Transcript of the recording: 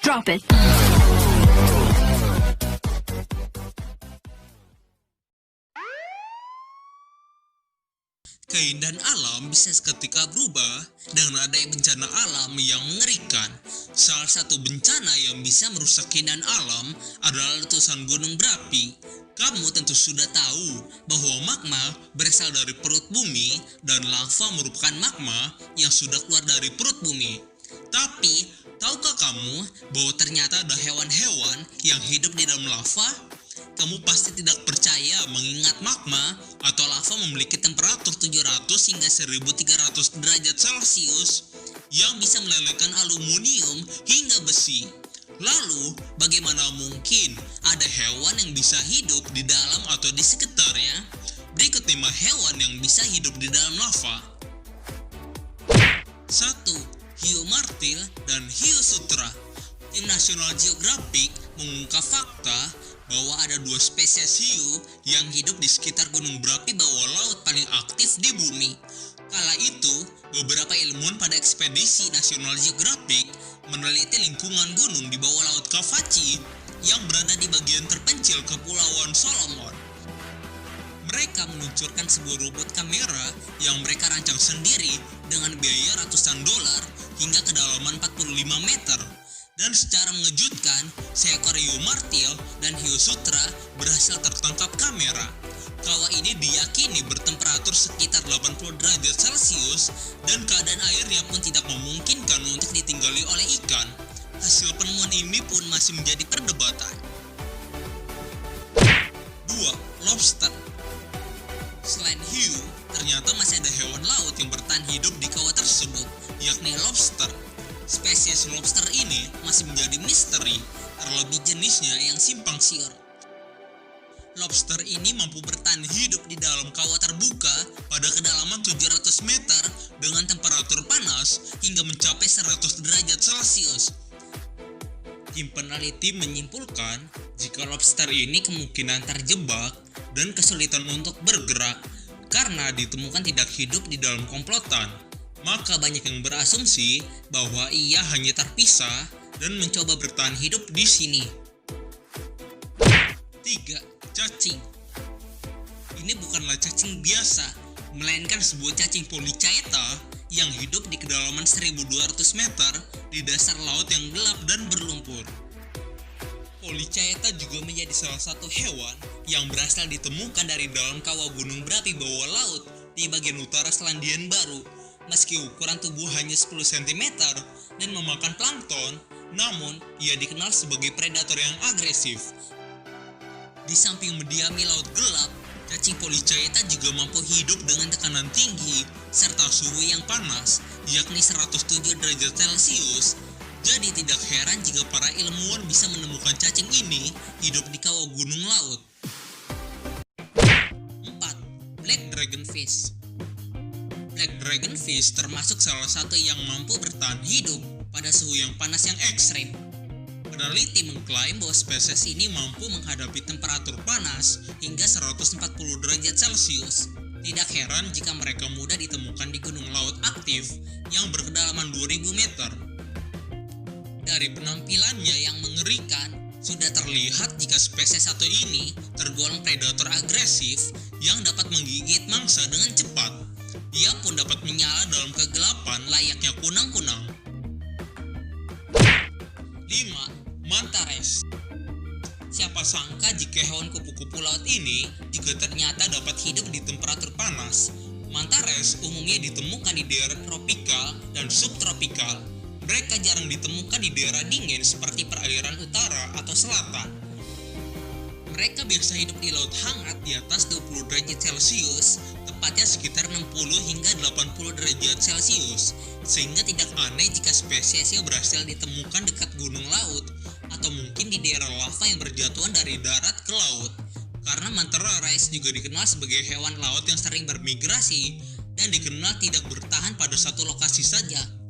Drop it. Keindahan alam bisa seketika berubah dengan adanya bencana alam yang mengerikan. Salah satu bencana yang bisa merusak keindahan alam adalah letusan gunung berapi. Kamu tentu sudah tahu bahwa magma berasal dari perut bumi dan lava merupakan magma yang sudah keluar dari perut bumi. Tapi, tahukah kamu bahwa ternyata ada hewan-hewan yang hidup di dalam lava? Kamu pasti tidak percaya mengingat magma atau lava memiliki temperatur 700 hingga 1300 derajat Celcius yang bisa melelehkan aluminium hingga besi. Lalu, bagaimana mungkin ada hewan yang bisa hidup di dalam atau di sekitarnya? Berikut 5 hewan yang bisa hidup di dalam lava. 1. Hiu martil dan hiu sutra. Tim National Geographic mengungkap fakta bahwa ada 2 spesies hiu yang hidup di sekitar gunung berapi bawah laut paling aktif di bumi. Kala itu, beberapa ilmuwan pada ekspedisi National Geographic meneliti lingkungan gunung di bawah laut Kavachi yang berada di bagian terpencil Kepulauan Solomon. Mereka meluncurkan sebuah robot kamera yang mereka rancang sendiri dengan biaya ratusan dolar hingga kedalaman 45 meter. Dan secara mengejutkan, seekor hiu martil dan hiu sutra berhasil tertangkap kamera. Kawah ini diyakini bertemperatur sekitar 80 derajat Celcius dan keadaan airnya pun tidak memungkinkan untuk ditinggali oleh ikan. Hasil penemuan ini pun masih menjadi perdebatan. 2. Lobster. Selain hiu, ternyata masih ada hewan laut yang bertahan hidup di kawah tersebut, yakni lobster. Spesies lobster ini masih menjadi misteri, terlebih jenisnya yang simpang siur. Lobster ini mampu bertahan hidup di dalam kawah terbuka pada kedalaman 700 meter dengan temperatur panas hingga mencapai 100 derajat Celcius. Tim peneliti menyimpulkan jika lobster ini kemungkinan terjebak dan kesulitan untuk bergerak karena ditemukan tidak hidup di dalam komplotan. Maka banyak yang berasumsi bahwa ia hanya terpisah dan mencoba bertahan hidup di sini. 3. Cacing. Ini bukanlah cacing biasa, melainkan sebuah cacing Polychaeta yang hidup di kedalaman 1200 meter di dasar laut yang gelap dan berlumpur. Polychaeta juga menjadi salah satu hewan yang berasal ditemukan dari dalam kawah gunung berapi bawah laut di bagian utara Selandia Baru. Meski ukuran tubuh hanya 10 cm dan memakan plankton, namun ia dikenal sebagai predator yang agresif. Di samping mendiami laut gelap, cacing Polychaeta juga mampu hidup dengan tekanan tinggi serta suhu yang panas, yakni 107 derajat Celcius. Jadi tidak heran jika para ilmuwan bisa menemukan cacing ini hidup di kawah gunung laut. 4. Black Dragonfish. Black Dragonfish termasuk salah satu yang mampu bertahan hidup pada suhu yang panas yang ekstrim. Peneliti mengklaim bahwa spesies ini mampu menghadapi temperatur panas hingga 140 derajat Celcius. Tidak heran jika mereka mudah ditemukan di gunung laut aktif yang berkedalaman 2000 meter. Dari penampilannya yang mengerikan, sudah terlihat jika spesies satu ini tergolong predator agresif yang dapat menggigit mangsa dengan cepat. Ia pun dapat menyala dalam kegelapan layaknya kunang-kunang. 5. Manta-res. Siapa sangka jika hewan kupu-kupu laut ini juga ternyata dapat hidup di temperatur panas. Manta-res umumnya ditemukan di daerah tropikal dan subtropikal. Mereka jarang ditemukan di daerah dingin seperti perairan utara atau selatan. Mereka biasa hidup di laut hangat di atas 20 derajat Celcius, tepatnya sekitar 60 hingga 80 derajat Celcius, sehingga tidak aneh jika spesiesnya berhasil ditemukan dekat gunung laut, atau mungkin di daerah lava yang berjatuhan dari darat ke laut. Karena manta-res juga dikenal sebagai hewan laut yang sering bermigrasi, dan dikenal tidak bertahan pada satu lokasi saja.